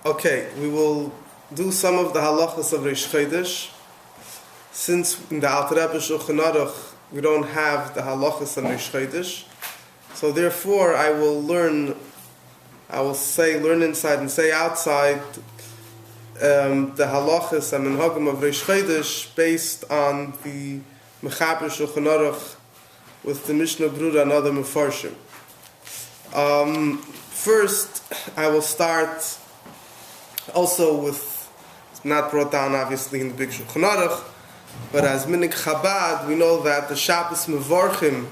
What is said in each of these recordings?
Okay, we will do some of the halachas of Rosh Chodesh. Since in the Alter Rebbe Shulchan Aruch we don't have the halachas of Rosh Chodesh, so therefore I will learn inside and say outside the halachas and minhagim of Rosh Chodesh based on the Mechaber Shulchan Aruch with the Mishnah Brura and other Mefarshim. First, I will start also with, it's not brought down obviously in the big Shulchan Aruch, but as Minik Chabad, we know that the Shabbos Mevorchim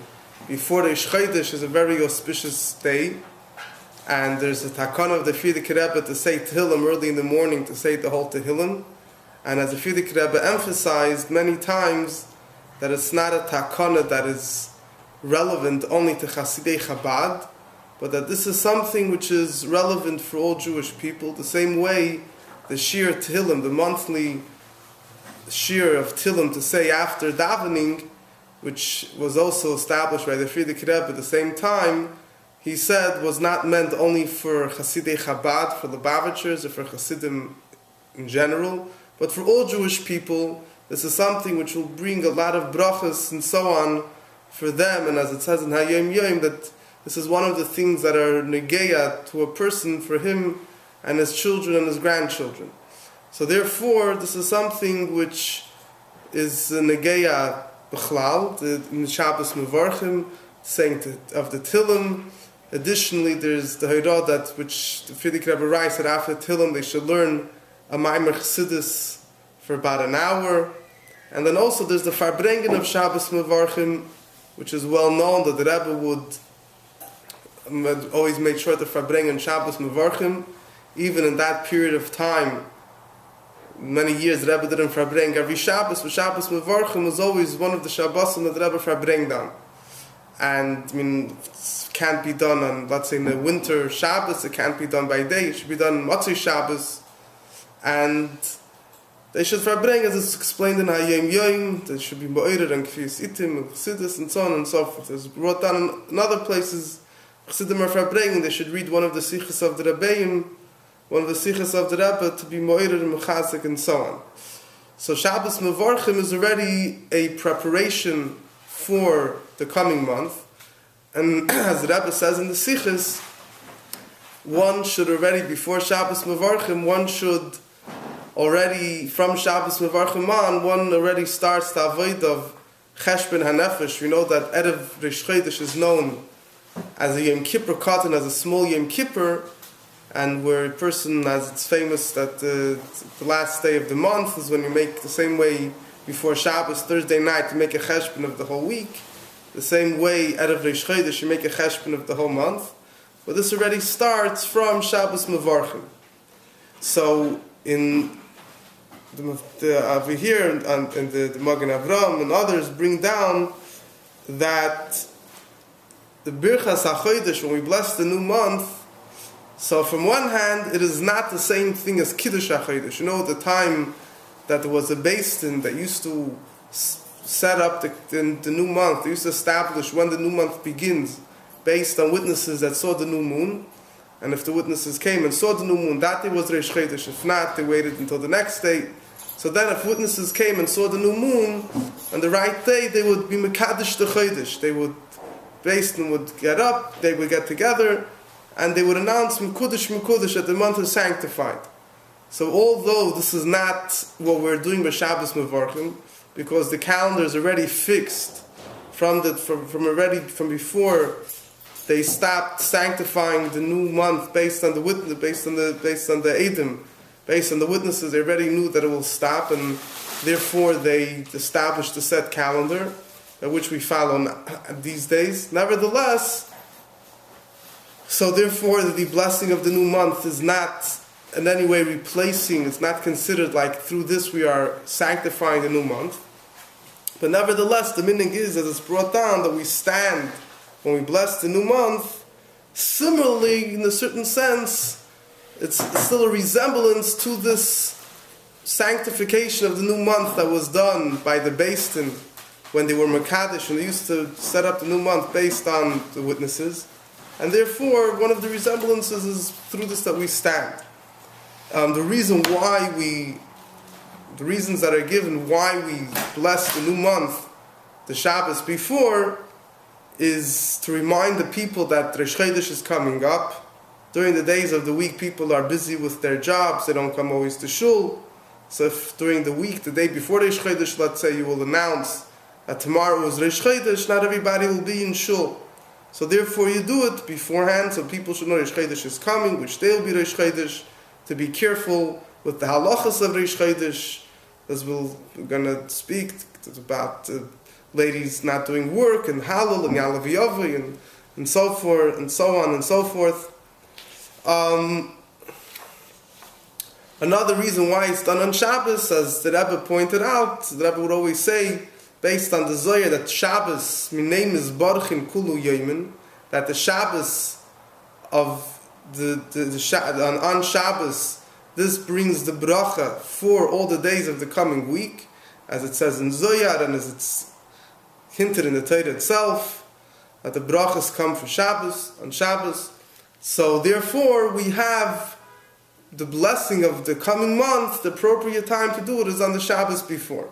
before Rosh Chodesh is a very auspicious day, and there's a takana of the Frierdiker Rebbe to say Tehillim early in the morning, to say the whole Tehillim, and as the Frierdiker Rebbe emphasized many times that it's not a takana that is relevant only to Chasidei Chabad, but that this is something which is relevant for all Jewish people, the same way the Shir Tehillim, the monthly Shir of Tehillim to say after davening, which was also established by the Frierdiker Rebbe at the same time, he said was not meant only for Chasidei Chabad, for the Lubavitchers, or for Hasidim in general, but for all Jewish people. This is something which will bring a lot of brachas and so on for them, and as it says in Hayom Yom, that this is one of the things that are negeya to a person for him and his children and his grandchildren. So therefore, this is something which is negeya b'chlal, in the Shabbos Mevorchim, saying of the Tehillim. Additionally, there's the Hayrah that which the Frierdiker Rebbe writes that after Tehillim they should learn a Maimer Chassidus for about an hour. And then also there's the Farbrengen of Shabbos Mevorchim, which is well known that the Rebbe would always make sure to Farbrengen Shabbos Mevorchim. Even in that period of time, many years the Rebbe didn't Farbreng every Shabbos, but Shabbos Mevorchim was always one of the Shabbosim that the Rebbe Farbrenged on. And I mean, it can't be done on, let's say, in the winter Shabbos, it can't be done by day, it should be done on Motzei Shabbos. And they should Farbrengen, as it's explained in Hayom Yom, they should be Mo'erer and Kfiyas Itim and Chassidus and so on and so forth. It's brought down in other places, Chassidim are Farbrengen, they should read one of the Sichos of the Rebbeim, one of the Sichos of the Rebbe to be Mo'erer and Mechazik and so on. So Shabbos Mevorchim is already a preparation for the coming month, and as the Rebbe says in the Sichos, one should already, before Shabbos Mevorchim, one should already, from Shabbos Mevorchim on, one already starts the avoid of Cheshbon HaNefesh. We know that Erev Rosh Chodesh is known as a Yom Kippur Katan, as a small Yom Kippur, and where a person, as it's famous, that the last day of the month is when you make the same way before Shabbos, Thursday night, you make a cheshbon of the whole week. The same way, Erev Rosh Chodesh, you make a cheshbon of the whole month. But this already starts from Shabbos Mevorchim. So, in over here, and the Magen Avraham and others bring down that the Birchas HaChodesh, when we bless the new month, so from one hand, it is not the same thing as Kiddush HaChodesh. You know, the time that there was a Beis Din that used to set up the new month, they used to establish when the new month begins based on witnesses that saw the new moon. And if the witnesses came and saw the new moon, that day was Rosh Chodesh. If not, they waited until the next day. So then if witnesses came and saw the new moon, on the right day, they would be Mekadesh the Chodesh. They would, Beis Din would get up, they would get together, and they would announce Mekudesh that the month is sanctified. So although this is not what we're doing with Shabbos Mevorchim, because the calendar is already fixed from before they stopped sanctifying the new month based on the witness, based on the Eidim, based on the witnesses, they already knew that it will stop, and therefore they established a set calendar, which we follow these days. Nevertheless, so therefore the blessing of the new month is not in any way replacing, it's not considered like through this we are sanctifying the new month. But nevertheless, the meaning is, as it's brought down, that we stand when we bless the new month. Similarly, in a certain sense, it's still a resemblance to this sanctification of the new month that was done by the Beis Din when they were Mekadesh, and they used to set up the new month based on the witnesses. And therefore, one of the resemblances is through this that we stand. The reasons that are given why we bless the new month, the Shabbos before, is to remind the people that Rosh Chodesh is coming up. During the days of the week, people are busy with their jobs, they don't come always to shul. So if during the week, the day before Rosh Chodesh, let's say you will announce that tomorrow is Rosh Chodesh, not everybody will be in shul. So therefore you do it beforehand, so people should know Rosh Chodesh is coming, which day will be Rosh Chodesh, to be careful with the halachas of Rosh Chodesh, as we're going to speak about ladies not doing work, and halal, and yalav yavi, and so forth, and so on and so forth. Another reason why it's done on Shabbos, as the Rebbe pointed out, the Rebbe would always say, based on the Zohar, that Shabbos, my name is Baruchin Kulu Yoimin, that the Shabbos of on Shabbos, this brings the bracha for all the days of the coming week, as it says in Zohar, and as it's hinted in the Torah itself, that the brachas come for Shabbos, on Shabbos. So therefore, we have the blessing of the coming month, the appropriate time to do it is on the Shabbos before.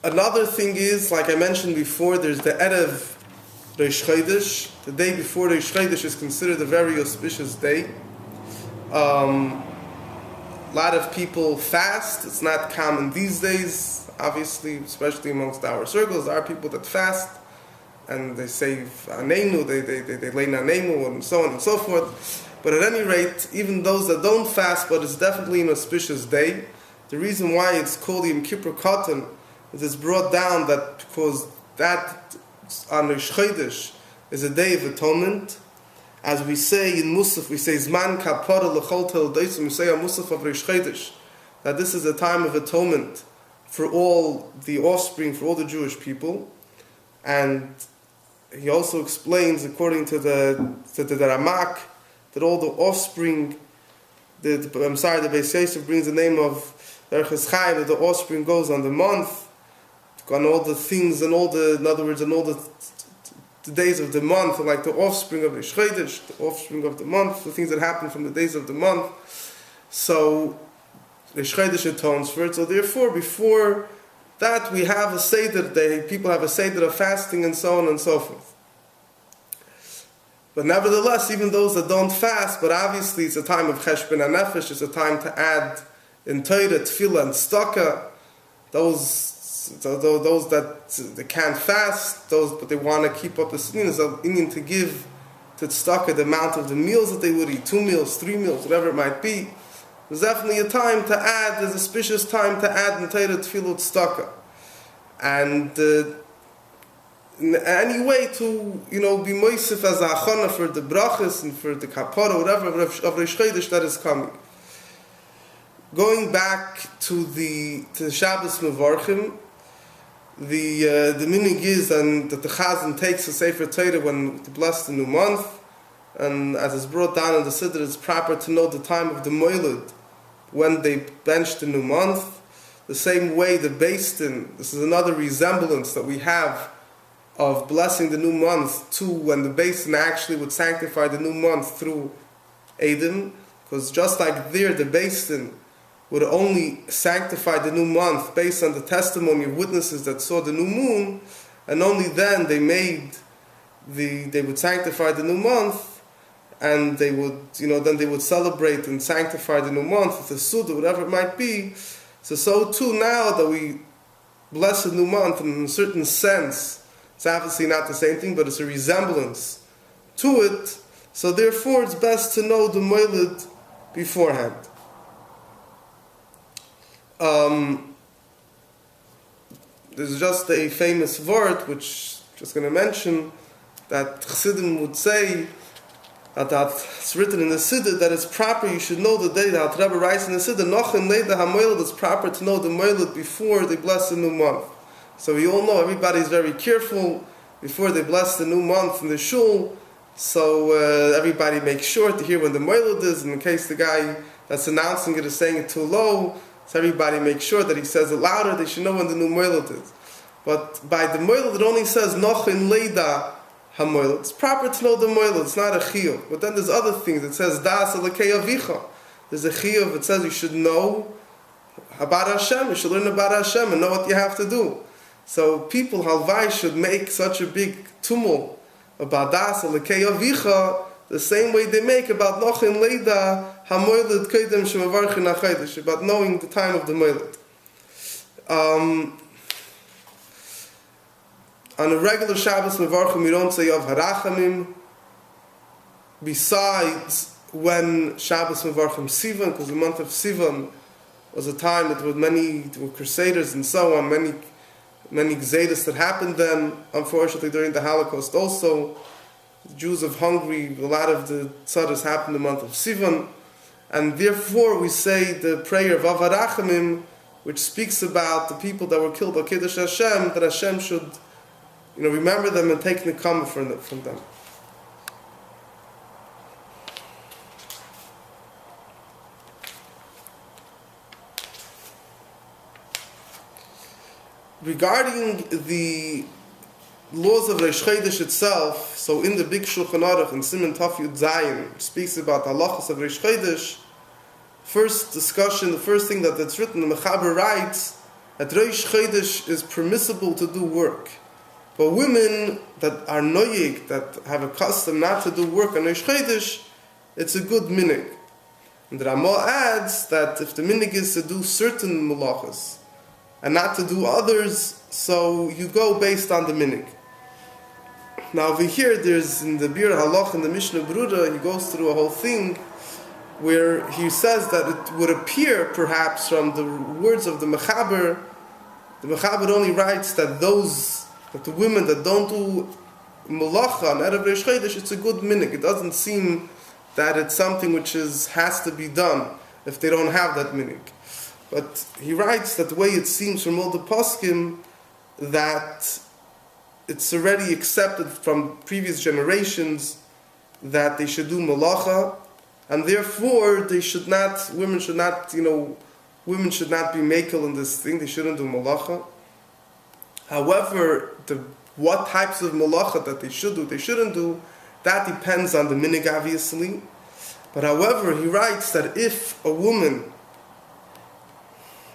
Another thing is, like I mentioned before, there's the Erev Rosh Chodesh. The day before Rosh Chodesh is considered a very auspicious day. A lot of people fast. It's not common these days, obviously, especially amongst our circles. There are people that fast, and they say Anenu, they lay Nanemu, and so on and so forth. But at any rate, even those that don't fast, but it's definitely an auspicious day. The reason why it's called Yom Kippur Katan is it's brought down that because that on Rosh Chodesh is a day of atonement. As we say in Musaf, we say Zman Kapara L'chol Tel Deisim, we say on Musaf of Rosh Chodesh, that this is a time of atonement for all the offspring, for all the Jewish people. And he also explains, according to the Ramak, that all the offspring, the Beis Yosef brings the name of Erches Chaim, that the offspring goes on the month, on all the things, and all the, in other words, on all the days of the month, like the offspring of Rosh Chodesh, the offspring of the month, the things that happen from the days of the month. So Rosh Chodesh atones for it. So therefore, before that, we have a Seder day, people have a Seder of fasting, and so on and so forth. But nevertheless, even those that don't fast, but obviously it's a time of Cheshbon HaNefesh, it's a time to add in Torah, Tefillah, and Tzedakah, those that they can't fast, but they want to keep up the sinas of Indian to give to tzedakah the amount of the meals that they would eat, 2 meals, 3 meals, whatever it might be. There's definitely a time to add, there's a auspicious time to add in Torah, Tefillah, tzedakah. And in any way to, be moisif as a achana for the brachas and for the kapara, whatever, of Rosh Chodesh that is coming. Going back to the Shabbos Mevarchim, the meaning is that the Chazan takes a Sefer Torah when to bless the new month, and as it's brought down in the Siddur, it's proper to know the time of the Moiled, when they bench the new month. The same way the Beis Din, this is another resemblance that we have of blessing the new month to when the Beis Din actually would sanctify the new month through Eidim, because just like there, the Beis Din would only sanctify the new month based on the testimony of witnesses that saw the new moon, and only then they would sanctify the new month, and they would, then they would celebrate and sanctify the new month with a Suda, whatever it might be. So too now that we bless the new month in a certain sense, it's obviously not the same thing, but it's a resemblance to it. So therefore it's best to know the Moiled beforehand. There's just a famous word which I'm just going to mention, that Chassidim would say that it's written in the Siddur that it's proper, you should know the day that Rebbe writes in the Siddur, Nochin Leida HaMoiled, it's proper to know the Moiled before they bless the new month. So we all know everybody's very careful before they bless the new month in the shul, so everybody makes sure to hear when the Moiled is, and in case the guy that's announcing it is saying it too low, so everybody makes sure that he says it louder, they should know when the new Moiled is. But by the Moiled, it only says Nochin Leida hamoiled. It's proper to know the moiled. It's not a chiyuv. But then there's other things. It says das alakei avicha. There's a chiyuv. It says you should know about Hashem. You should learn about Hashem and know what you have to do. So people halvai should make such a big tumult about das alakei avicha the same way they make about nochin leida hamoiled kedem shemavarchin achodesh, about knowing the time of the moiled. On a regular Shabbos mevarchim, we don't say of harachamim. Besides, when Shabbos mevarchim Sivan, because the month of Sivan was a time that there were crusaders and so on, many gzeiros that happened then. Unfortunately, during the Holocaust also, the Jews of Hungary, a lot of the tzaddis happened in the month of Sivan, and therefore we say the prayer of Avarachamim, which speaks about the people that were killed by Kiddush Hashem, that Hashem should, remember them and take nekama from them. Regarding the laws of Rosh Chodesh itself, so in the big Shulchan Aruch in Siman Taf Yud Zayin speaks about halachos of Rosh Chodesh. First discussion, the first thing that's written, the Mechaber writes that Rosh Chodesh is permissible to do work. But women that are noyig, that have a custom not to do work on Rosh Chodesh, it's a good minig. And the Ramah adds that if the minig is to do certain malachas and not to do others, so you go based on the minig. Now over here, there's in the Bir Halach in the Mishnah Brura, he goes through a whole thing where he says that it would appear perhaps from the words of the Mechaber only writes that the women that don't do malacha on Erev Rosh Chodesh, it's a good minig. It doesn't seem that it's something which has to be done if they don't have that minig. But he writes that the way it seems from all the poskim, that it's already accepted from previous generations that they should do malacha, and therefore women should not be makel in this thing. They shouldn't do malacha. However, what types of malacha that they should do, they shouldn't do, that depends on the minig, obviously. But however, he writes that if a woman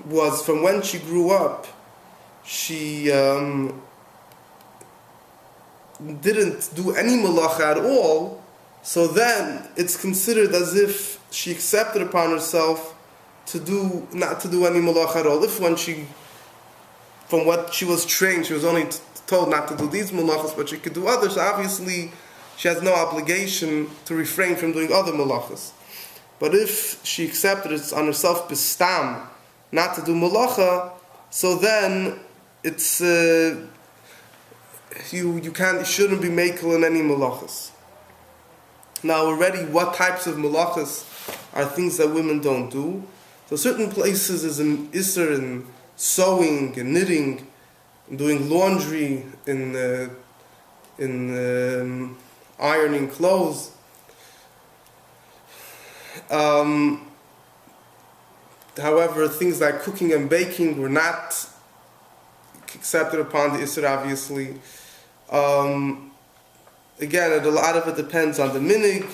was, from when she grew up, she didn't do any malacha at all, so then it's considered as if she accepted upon herself not to do any malacha at all. If from what she was trained, she was only told not to do these malachas, but she could do others. So obviously, she has no obligation to refrain from doing other malachas. But if she accepted it on herself bistam, not to do malacha, so then it's you shouldn't be makel in any malachas. Now already, what types of malachas are things that women don't do? So certain places is an isser in sewing and knitting, and doing laundry, in ironing clothes. However, things like cooking and baking were not accepted upon the isser, obviously. Again, a lot of it depends on the minig.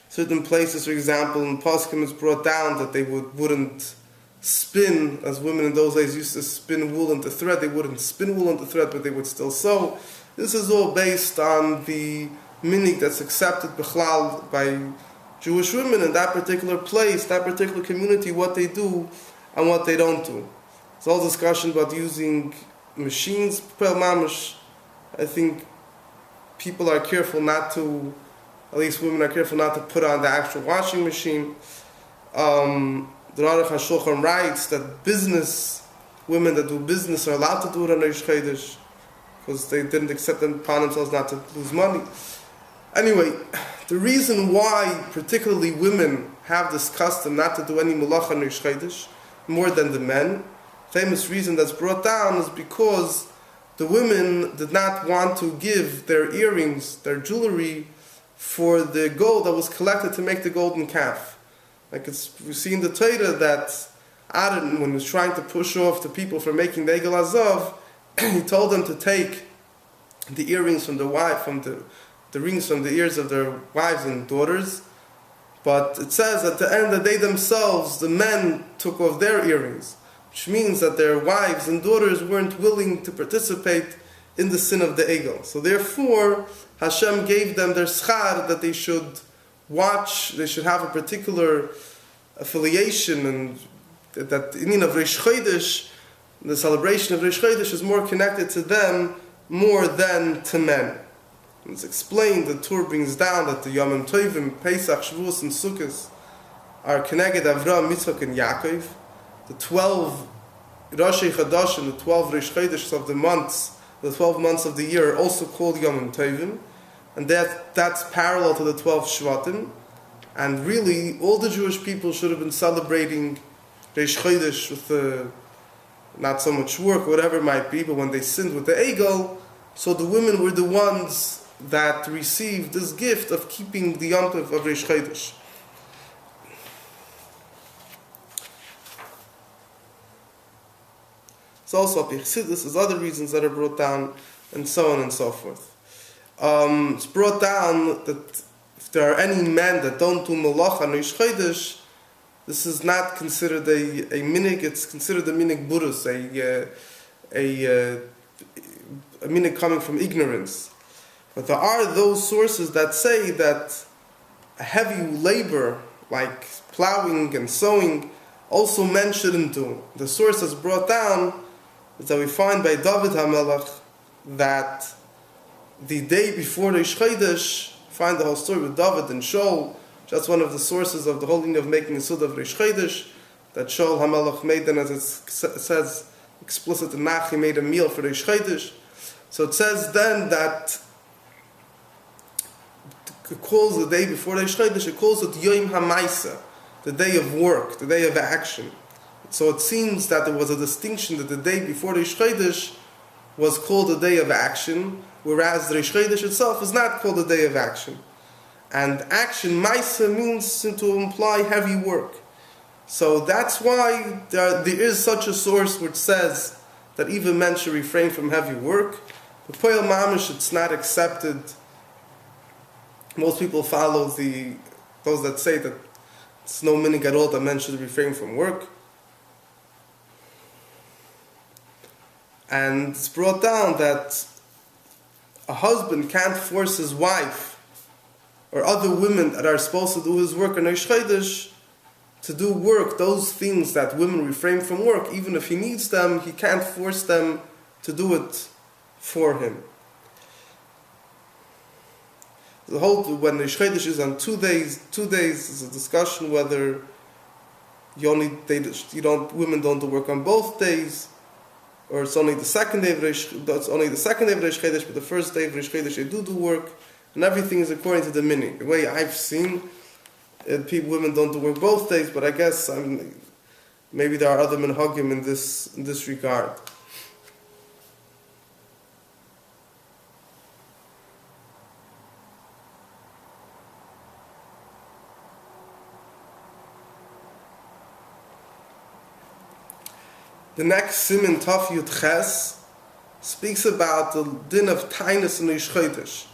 Certain places, for example, in Poskim it's brought down that they wouldn't spin, as women in those days used to spin wool into thread. They wouldn't spin wool into thread, but they would still sew. This is all based on the minig that's accepted b'chlal by Jewish women in that particular place, that particular community, what they do and what they don't do. It's all discussion about using machines. I think people are careful not to, at least women are careful not to put on the actual washing machine. The Aruch HaShulchan writes that women that do business are allowed to do it on Rosh Chodesh because they didn't accept upon themselves not to lose money. Anyway, the reason why particularly women have this custom not to do any malacha on Rosh Chodesh more than the men, famous reason that's brought down is because the women did not want to give their earrings, their jewelry, for the gold that was collected to make the golden calf. Like we see in the Torah that Aaron, when he was trying to push off the people from making the Egel Azov, he told them to take the earrings from the wife, from the rings from the ears of their wives and daughters. But it says at the end that they themselves, the men, took off their earrings, which means that their wives and daughters weren't willing to participate in the sin of the egel. So therefore, Hashem gave them their schar, that they should watch, they should have a particular affiliation, and that the meaning of Rosh Chodesh, the celebration of Rosh Chodesh, is more connected to them more than to men. It's explained, the Torah brings down that the Yom Tovim, Pesach, Shavuos, and Sukkot are Keneged Avraham, Yitzchak, and Yaakov. The 12 Rosh Chodesh and the 12 Rosh Chodesh of the months, the 12 months of the year, are also called Yom Tovim, and that's parallel to the 12 Shvatim. And really, all the Jewish people should have been celebrating Rosh Chodesh with not so much work, whatever it might be, but when they sinned with the Egel, so the women were the ones that received this gift of keeping the Yom Tov of Rosh Chodesh. It's also up Chassidus, there's other reasons that are brought down, and so on and so forth. It's brought down that if there are any men that don't do Malach on Rosh Chodesh, this is not considered a minig, it's considered a minig burus, a minig coming from ignorance. But there are those sources that say that a heavy labor, like plowing and sowing, also men shouldn't do. The source that's brought down is that we find by David HaMelech that the day before Rosh Chodesh, find the whole story with David and Shaul. That's one of the sources of the whole thing of making a Suda of Rosh Chodesh, that Shaul HaMelech made, and as it says explicit in Nach, he made a meal for Rosh Chodesh. So it says then that it calls the day before Rosh Chodesh, it calls it Yom HaMaisa, the day of work, the day of action. So it seems that there was a distinction that the day before Rosh Chodesh was called a day of action, whereas the Rosh Chodesh itself is not called a day of action. And action, Maisa, means to imply heavy work. So that's why there is such a source which says that even men should refrain from heavy work. But Poel Mamish, it's not accepted. Most people follow those that say that it's no minig at all that men should refrain from work. And it's brought down that a husband can't force his wife or other women that are supposed to do his work in Rosh Chodesh to do work, those things that women refrain from work. Even if he needs them, he can't force them to do it for him. The whole, when Rosh Chodesh is on 2 days is a discussion whether women don't do work on both days, or it's only the second day of Rosh Chodesh, but the first day of Rosh Chodesh they do work, and everything is according to the minig. The way I've seen it, women don't do work both days, but I guess maybe there are other minhagim in this regard. The next Siman Taf Yud Ches speaks about the din of tainus in Rosh Chodesh,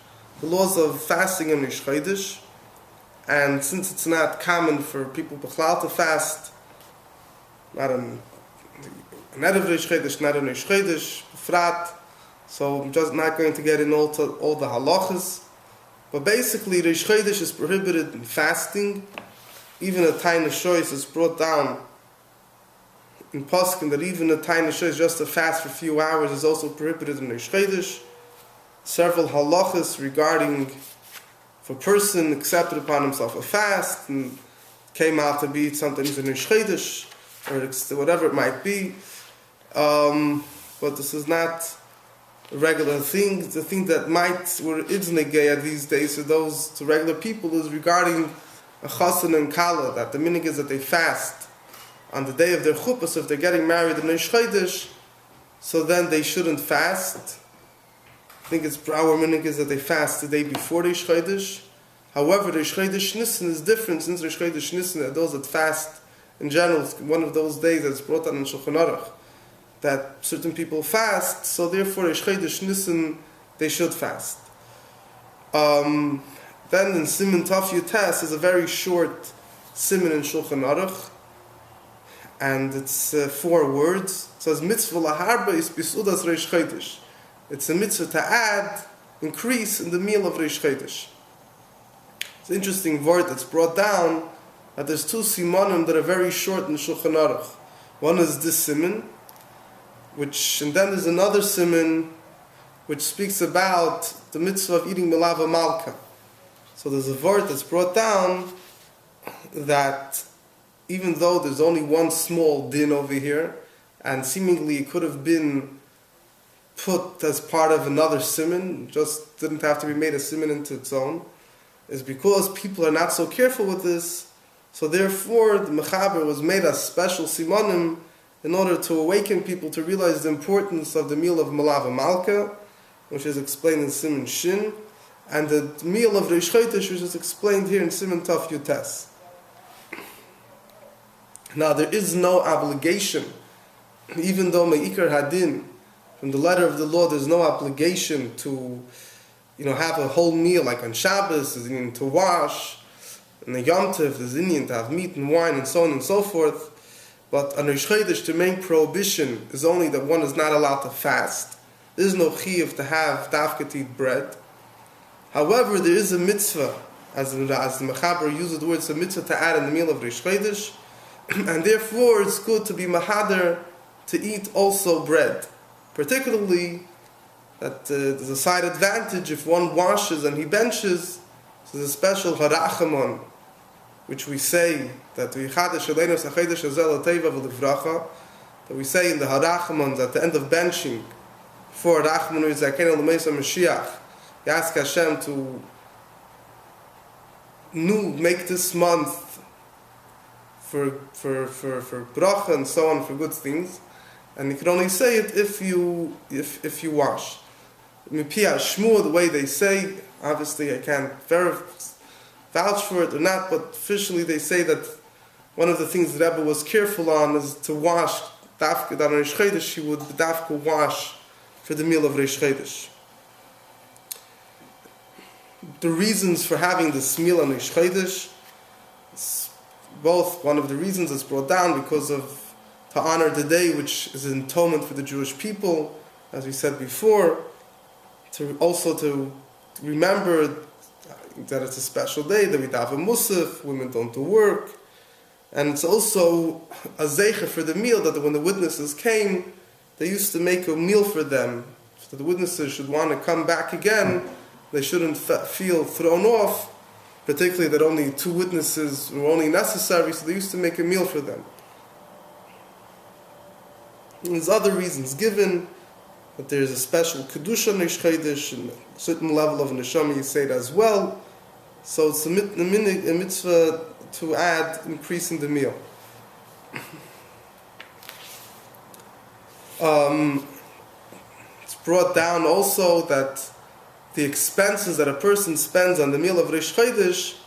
the laws of fasting in Rosh Chodesh. And since it's not common for people b'chlal to fast, not on Erev Rosh Chodesh, not in Rosh Chodesh, b'frat, so I'm just not going to get in all the halachas. But basically, Rosh Chodesh is prohibited in fasting. Even a tainus choice is brought down in Poskim that even a tainus choice just to fast for a few hours is also prohibited in Rosh Chodesh. Several halachas regarding if a person accepted upon himself a fast and came out to be sometimes in Rosh Chodesh or whatever it might be, but this is not a regular thing. The thing that where it's negeya these days to regular people is regarding a chassan and kala, that the minig is that they fast on the day of their chuppah. So if they're getting married in Rosh Chodesh, so then they shouldn't fast. I think it's our minig is that they fast the day before Rosh Chodesh. However, Rosh Chodesh Nisan is different. Since Rosh Chodesh Nisan are those that fast in general, it's one of those days that's brought on in Shulchan Aruch that certain people fast. So therefore, Rosh Chodesh Nisan they should fast. Then in Siman Taf Yutes is a very short Siman in Shulchan Aruch, and it's 4 words. It says, Mitzvah laharba is bisudas Rosh Chodesh. It's a mitzvah to add, increase in the meal of Rosh Chodesh. It's an interesting word that's brought down that there's 2 simanim that are very short in Shulchan Aruch. One is this siman, and then there's another siman which speaks about the mitzvah of eating melava malka. So there's a word that's brought down that even though there's only one small din over here, and seemingly it could have been put as part of another siman, just didn't have to be made a siman into its own, is because people are not so careful with this, so therefore the mechaber was made as special simanim in order to awaken people to realize the importance of the meal of melava malka, which is explained in Siman Shin, and the meal of Rosh Chodesh, which is explained here in Siman Taf Yutes. Now, there is no obligation, even though Me'ikar Hadin, from the letter of the law, there's no obligation to, have a whole meal, like on Shabbos, there's Indian to wash, and the Yom Tov, there's Indian to have meat and wine, and so on and so forth. But on Rosh Chodesh, the main prohibition is only that one is not allowed to fast. There is no chiyuv to have dafka to eat bread. However, there is a mitzvah, as the Mechaber uses the word, it's a mitzvah to add in the meal of Rosh Chodesh, and therefore it's good to be mahader to eat also bread. Particularly, that there's a side advantage if one washes and he benches. So there's a special harachamon, which we say that we say in the harachamon at the end of benching, for Rachmanu Yizakenu L'Meisa Mashiach, you ask Hashem to make this month for bracha and so on, for good things, and you can only say it if you wash. Mipia Shmuel, the way they say, obviously I can't vouch for it or not, but officially they say that one of the things the Rebbe was careful on is to wash dafka on Rosh Chodesh. He would dafka wash for the meal of Rosh Chodesh. The reasons for having this meal on Rosh Chodesh, both one of the reasons is brought down because of to honor the day, which is an atonement for the Jewish people, as we said before, to remember that it's a special day, that we have a musaf, women don't do work, and it's also a zeicha for the meal, that when the witnesses came, they used to make a meal for them, so the witnesses should want to come back again. They shouldn't feel thrown off, particularly that only 2 witnesses were only necessary, so they used to make a meal for them. And there's other reasons given, that there's a special kedusha Rosh Chodesh, and a certain level of neshama you say it as well. So it's a mitzvah to add, increasing the meal. It's brought down also that the expenses that a person spends on the meal of Rosh Chodesh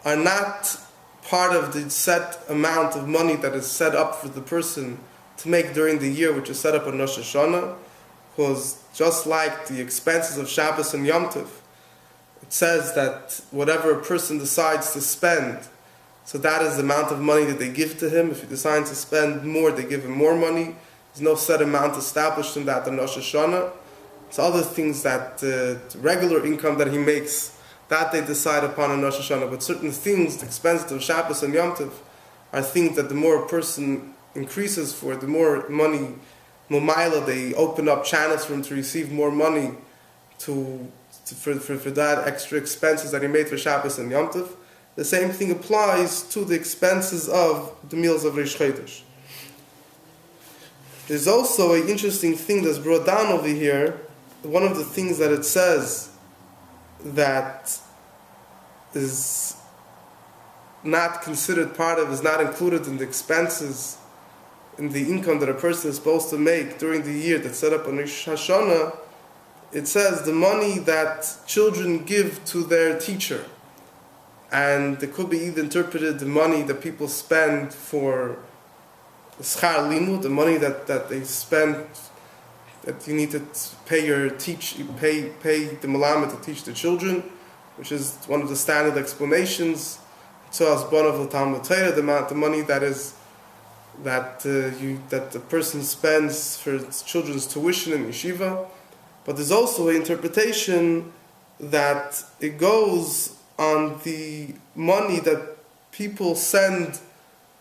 are not part of the set amount of money that is set up for the person to make during the year, which is set up on Rosh Hashanah, because just like the expenses of Shabbos and Yom Tov, it says that whatever a person decides to spend, so that is the amount of money that they give to him. If he decides to spend more, they give him more money. There's no set amount established in that on Rosh Hashanah. It's other things that regular income that he makes, that they decide upon on Rosh Hashanah. But certain things, the expenses of Shabbos and Yom Tov, are things that the more a person increases for, the more money, Mumayla, they open up channels for him to receive more money for that extra expenses that he made for Shabbos and Yom Tov. The same thing applies to the expenses of the meals of Rosh Chodesh. There's also an interesting thing that's brought down over here. One of the things that it says that is not considered part of, is not included in the expenses, in the income that a person is supposed to make during the year that's set up on Rosh Hashanah, it says the money that children give to their teacher. And it could be either interpreted the money that people spend for schar limud, the money that they spend that you need to pay the malamet to teach the children, which is one of the standard explanations. So as one of the Talmud Torah, the amount of money that the person spends for his children's tuition in yeshiva. But there's also an interpretation that it goes on the money that people send,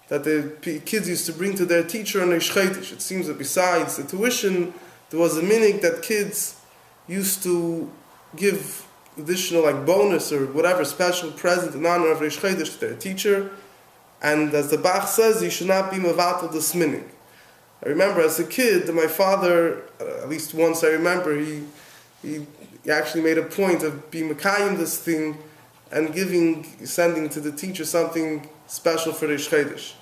that the kids used to bring to their teacher on Rosh Chodesh. It seems that besides the tuition, there was a minhag that kids used to give additional bonus or whatever special present in honor of Rosh Chodesh to their teacher. And as the Bach says, you should not be mevatel this minhag. I remember as a kid, my father, at least once I remember, he actually made a point of being mekayim this thing and sending to the teacher something special for Rosh Chodesh.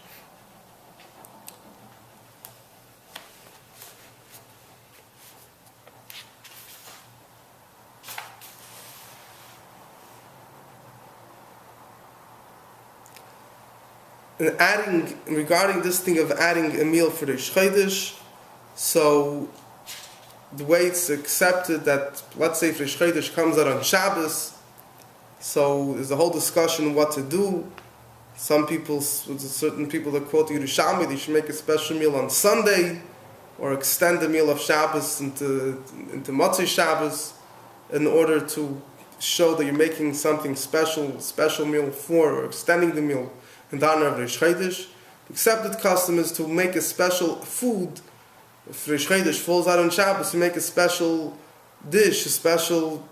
And regarding this thing of adding a meal for Rosh Chodesh, so the way it's accepted that, let's say if Rosh Chodesh comes out on Shabbos, so there's a whole discussion what to do. Certain people that quote Yerushalmi, they should make a special meal on Sunday, or extend the meal of Shabbos into Motzei Shabbos, in order to show that you're making something special meal for, or extending the meal in the honor of Rosh Chodesh. The accepted custom is to make a special food. If Rosh Chodesh falls out on Shabbos, you make a special dish, a special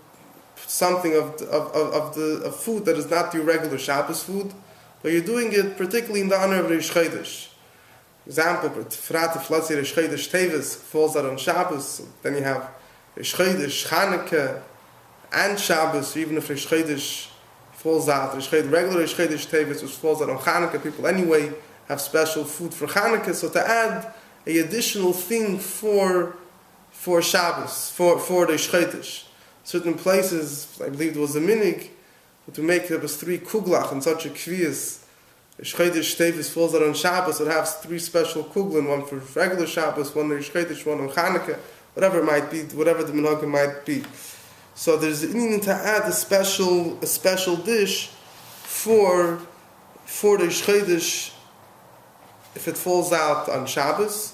something of food that is not your regular Shabbos food, but you're doing it particularly in the honor of Rosh Chodesh. Example, if let's say Rosh Chodesh Teves falls out on Shabbos, then you have Rosh Chodesh, Chanukah, and Shabbos, or even if Rosh Chodesh falls out, regular Rosh Chodesh Teves, which falls out on Chanukah, people anyway have special food for Chanukah, so to add an additional thing for Shabbos, for Rosh Chodesh. Certain places, I believe there was a minhag, to make there was 3 kuglach in such a kviyas. Rosh Chodesh Teves falls out on Shabbos, it has 3 special kuglin, one for regular Shabbos, one Rosh Chodesh, one on Chanukah, whatever it might be, whatever the minhag might be. So there's a need to add a special dish for Rosh Chodesh if it falls out on Shabbos.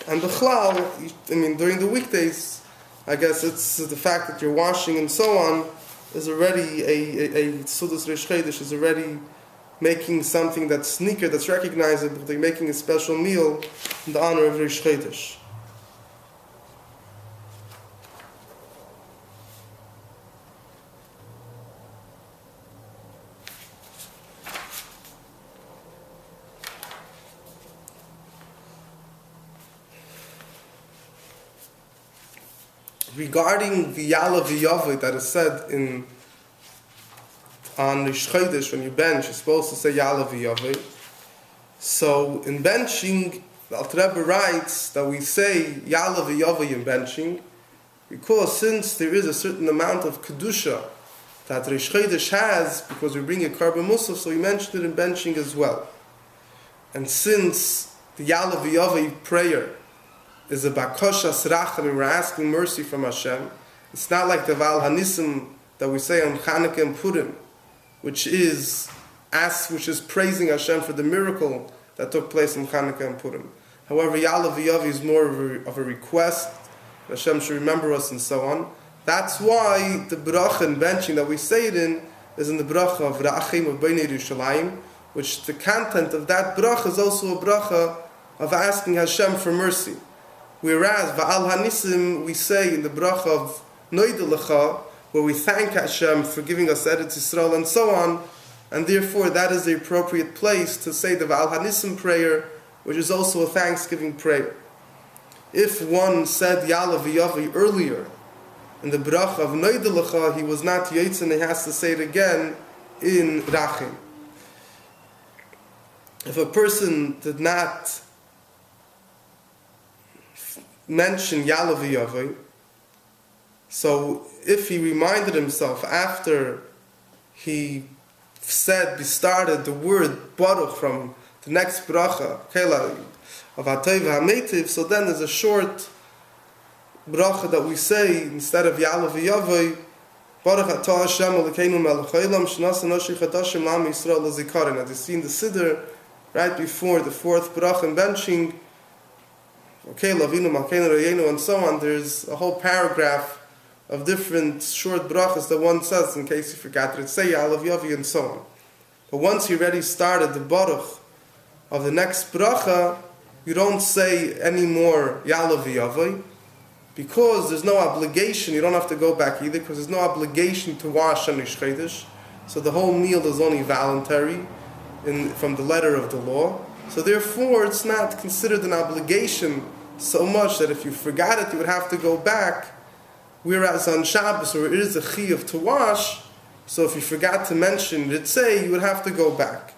And Bechlal, during the weekdays, I guess it's the fact that you're washing and so on is already a Sudas Rosh Chodesh is already making something that's sneaker, that's recognizable. They're making a special meal in the honor of Rosh Chodesh. Regarding the Yala V'Yavli that is said on Rosh Chodesh, when you bench, you're supposed to say Yala V'Yavli. So in benching, the Alter Rebbe writes that we say Yala V'Yavli in benching because since there is a certain amount of Kedusha that Rosh Chodesh has, because we bring a Karban Musaf, so we mentioned it in benching as well. And since the Yala V'Yavli prayer is a bakoshas rachamim, we're asking mercy from Hashem. It's not like the Val Hanisim that we say on Chanukah and Purim, which is praising Hashem for the miracle that took place in Chanukah and Purim. However, Ya'ala V'Yavi is more of a request that Hashem should remember us and so on. That's why the bracha and benching that we say it in is in the bracha of Ra'achim of Bnei Yerushalayim, which the content of that bracha is also a bracha of asking Hashem for mercy. Whereas Va'al Hanisim we say in the bracha of Noida Lecha, where we thank Hashem for giving us Eretz Yisrael and so on, and therefore that is the appropriate place to say the Va'al Hanisim prayer, which is also a thanksgiving prayer. If one said Ya'ala V'Yavi earlier in the bracha of Noida Lecha, he was not Yotze and he has to say it again in Rachim. If a person did not mention Ya'ala V'Yavi, so if he reminded himself after he started the word Baruch from the the next bracha, Kela, of Hatov HaMeitiv, so then there's a short bracha that we say instead of Ya'aleh v'Yavai, Baruch Atah Hashem Elokeinu melech haolam shenasa noshei chadashim l'am Yisrael l'zikaron. As you see in the Siddur, right before the fourth bracha and benching, okay, Lavinu Malkeinu Rayenu, and so on, there's a whole paragraph of different short brachas that one says in case you forgot to say Ya'aleh v'Yavai and so on. But once you already started the baruch of the next bracha, you don't say any more Ya'aleh v'Yavai, because there's no obligation. You don't have to go back either, because there's no obligation to wash on Rosh Chodesh. So the whole meal is only voluntary from the letter of the law. So therefore, it's not considered an obligation so much that if you forgot it, you would have to go back. Whereas on Shabbos, where it is a chiyuv to wash, so if you forgot to mention it, say you would have to go back.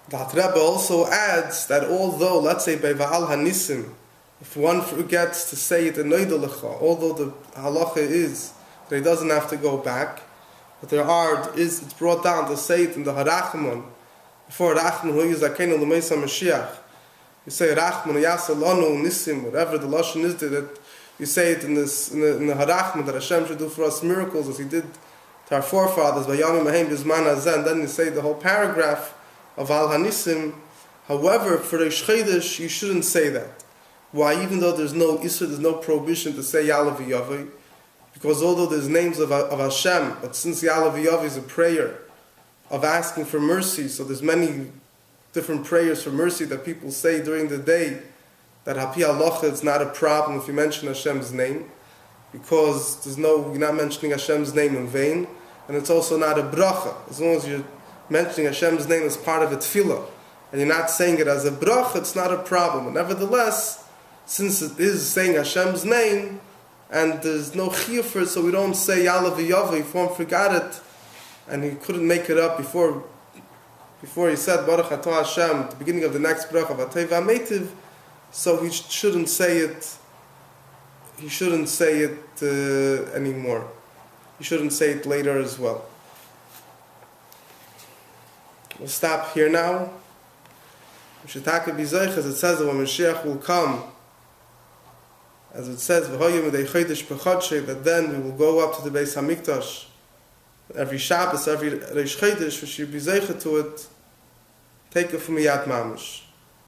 The Rebbe also adds that although, let's say by Va'al Hanisim, if one forgets to say it in Noidelecha, although the halacha is that he doesn't have to go back, but it's brought down to say it in the Harachman, before Rachman hu yizakenu l'meisa Mashiach. You say Rachman yasa lanu nisim, whatever the lashon is, that you say it in the Harachman that Hashem should do for us miracles as He did to our forefathers by Yamim Ahem Bizman Hazeh, and then you say the whole paragraph of Al Hanisim. However, for Rosh Chodesh, you shouldn't say that. Why? Even though there's no Isser, there's no prohibition to say Ya'aleh v'Yavai, because although there's names of Hashem, but since Ya'aleh v'Yavai is a prayer of asking for mercy, so there's many different prayers for mercy that people say during the day, that Hapi Halacha, it's not a problem if you mention Hashem's name, because you're not mentioning Hashem's name in vain, and it's also not a bracha, as long as you're mentioning Hashem's name as part of a tefillah, and you're not saying it as a bracha, it's not a problem. But nevertheless, since it is saying Hashem's name, and there's no chiyuv for it, so we don't say Ya'aleh v'Yavai. If one forgot it, and he couldn't make it up before he said Baruch Atah Hashem at the beginning of the next bracha of Hatov HaMeitiv, so he shouldn't say it. He shouldn't say it anymore. He shouldn't say it later as well. We'll stop here now. As it says that when Mashiach will come, as it says, that then we will go up to the Beis HaMikdash. Every Shabbos, every Rosh Chodesh, we should be zeicha to it. Take it from Yad Mamish.